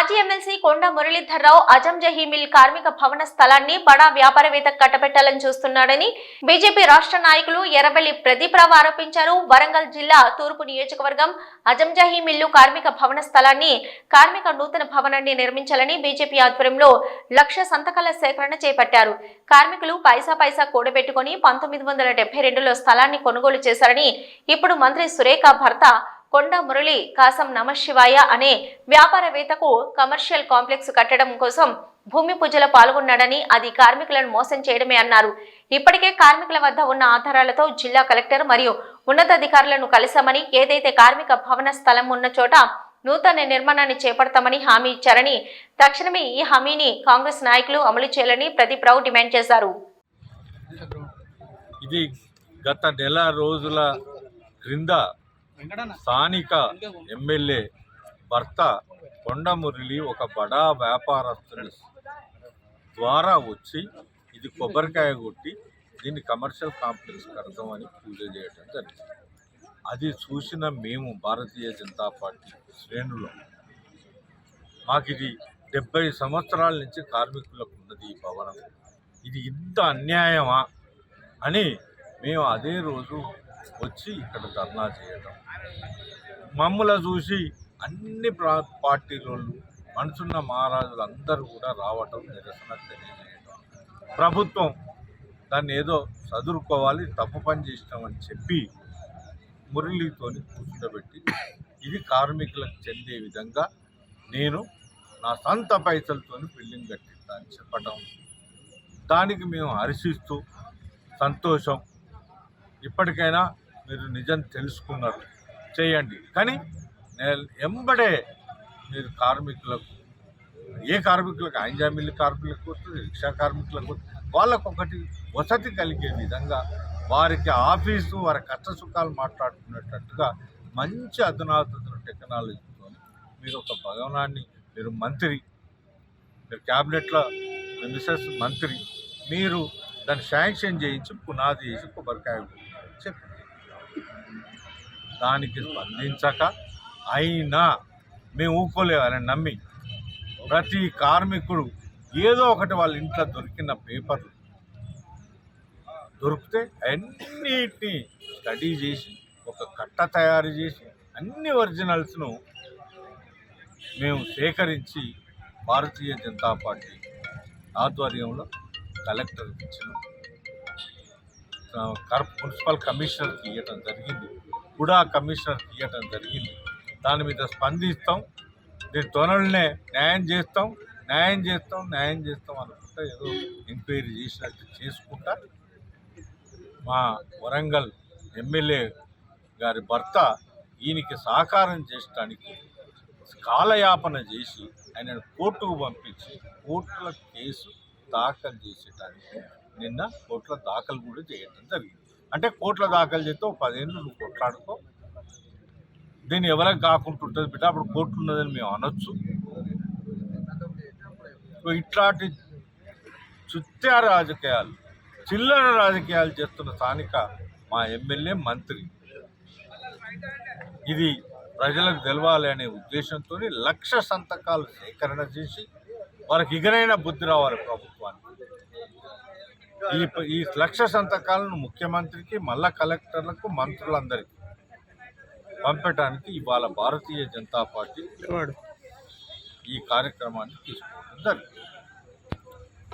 మాజీ ఎమ్మెల్సీ కొండ మురళీధర్రావు అజంజహీ మిల్ కార్మిక భవన స్థలాన్ని బడా వ్యాపారవేత్త కట్టబెట్టాలని చూస్తున్నాడని బీజేపీ రాష్ట్ర నాయకులు ఎర్రబెల్లి ప్రదీప్రావు ఆరోపించారు. వరంగల్ జిల్లా తూర్పు నియోజకవర్గం అజంజహీ మిల్లు కార్మిక భవన స్థలాన్ని కార్మిక నూతన భవనాన్ని నిర్మించాలని బీజేపీ ఆధ్వర్యంలో 1,00,000 సంతకాల సేకరణ చేపట్టారు. కార్మికులు పైసా కూడబెట్టుకుని 1972లో స్థలాన్ని కొనుగోలు చేశారని, ఇప్పుడు మంత్రి సురేఖ భర్త కొండ మురళి కాసం నమశివాయ అనే వ్యాపారవేత్తకు కమర్షియల్ కాంప్లెక్స్ కట్టడం కోసం భూమి పూజలో పాల్గొన్నాడని, అది కార్మికులను మోసం చేయడమే అన్నారు. ఇప్పటికే కార్మికుల వద్ద ఉన్న ఆధారాలతో జిల్లా కలెక్టర్ మరియు ఉన్నతాధికారులను కలిశామని, ఏదైతే కార్మిక భవన స్థలం ఉన్న చోట నూతన నిర్మాణాన్ని చేపడతామని హామీ ఇచ్చారని, తక్షణమే ఈ హామీని కాంగ్రెస్ నాయకులు అమలు చేయాలని ప్రదీప్రావు డిమాండ్ చేశారు. ఇది గత నెల రోజుల క్రింద స్థానిక ఎమ్మెల్యే భర్త కొండ మురళి ఒక బడా వ్యాపారస్తుల ద్వారా వచ్చి ఇది కొబ్బరికాయ కొట్టి దీన్ని కమర్షియల్ కాంప్లెక్స్ కడతామని పూజ చేయడం జరిగింది. అది చూసిన మేము భారతీయ జనతా పార్టీ శ్రేణులు మాకు ఇది 70 సంవత్సరాల నుంచి కార్మికులకు ఉన్నది ఈ భవనం, ఇది ఇంత అన్యాయమా అని మేము అదే రోజు వచ్చి ఇక్కడ ధర్నా చేయడం, మమ్మల్ని చూసి అన్ని పార్టీలోళ్ళు మనసున్న మహారాజులు అందరూ కూడా రావటం, నిరసన తెలియజేయడం, ప్రభుత్వం దాన్ని ఏదో చదువుకోవాలి తప్పు పని చేసినామని చెప్పి మురళితో కూర్చోబెట్టి ఇది కార్మికులకు చెందే విధంగా నేను నా సొంత పైసలతో బిల్డింగ్ కట్టిస్తా అని చెప్పటం, దానికి మేము హర్షిస్తూ సంతోషం, ఇప్పటికైనా మీరు నిజం తెలుసుకున్నారు చేయండి, కానీ ఎంబడే మీరు కార్మికులకు ఏ కార్మికులకు అంజా మిల్లు కార్మికులకు వస్తుంది, రిక్షా కార్మికులకు వాళ్ళకొకటి వసతి కలిగే విధంగా వారికి ఆఫీసు వారి కష్ట సుఖాలు మాట్లాడుకునేటట్టుగా మంచి అధునాతన టెక్నాలజీతో మీరు ఒక భవనాన్ని, మీరు మంత్రి, మీరు క్యాబినెట్లో మిసెస్ మంత్రి, మీరు దాన్ని శాంక్షన్ చేయించి పునాది చేసి కొబ్బరికాయ చెప్పండి. దానికి స్పందించక అయినా మేము ఊకోలేవాలని నమ్మి ప్రతి కార్మికుడు ఏదో ఒకటి వాళ్ళ ఇంట్లో దొరికిన పేపర్లు దొరికితే అన్నిటినీ స్టడీ చేసి ఒక కట్ట తయారు చేసి అన్ని ఒరిజినల్స్ను మేము సేకరించి భారతీయ జనతా పార్టీ ఆధ్వర్యంలో కలెక్టర్కి ఇచ్చినాం, మున్సిపల్ కమిషనర్కి ఇవ్వటం జరిగింది, కూడా కమిషనర్కి ఇవ్వటం జరిగింది. దాని మీద స్పందిస్తాం, దీని త్వరలోనే న్యాయం చేస్తాం అనుకుంటా ఏదో ఎంక్వైరీ చేసినట్టు చేసుకుంటా మా వరంగల్ ఎమ్మెల్యే గారి భర్త ఈయనకి సహకారం చేయడానికి కాలయాపన చేసి ఆయన కోర్టుకు పంపించి కోర్టుల కేసు దాఖలు చేసేటానికి నిన్న కోర్టులో దాఖలు కూడా చేయడం జరిగింది. అంటే కోర్టులో దాఖలు చేస్తే 10 ఏళ్ళు నువ్వు కొట్లాడుకో, దీన్ని ఎవరికి కాకుండా ఉంటుంది బిడ్డ, అప్పుడు కోర్టు ఉన్నదని మేము అనొచ్చు. ఇట్లాంటి చుత్తా రాజకీయాలు, చిల్లర రాజకీయాలు చేస్తున్న స్థానిక మా ఎమ్మెల్యే మంత్రి ఇది ప్రజలకు తెలవాలి అనే ఉద్దేశంతో 1,00,000 సంతకాలు సేకరణ చేసి వారికి ఇగనైనా బుద్ధి రావాలి ప్రభుత్వానికి. ఈ 1,00,000 సంతకాలను ముఖ్యమంత్రికి, మళ్ళా కలెక్టర్లకు, మంత్రులందరికీ పంపడానికి ఇవాళ భారతీయ జనతా పార్టీ ఈ కార్యక్రమాన్ని తీసుకోవడం జరిగింది.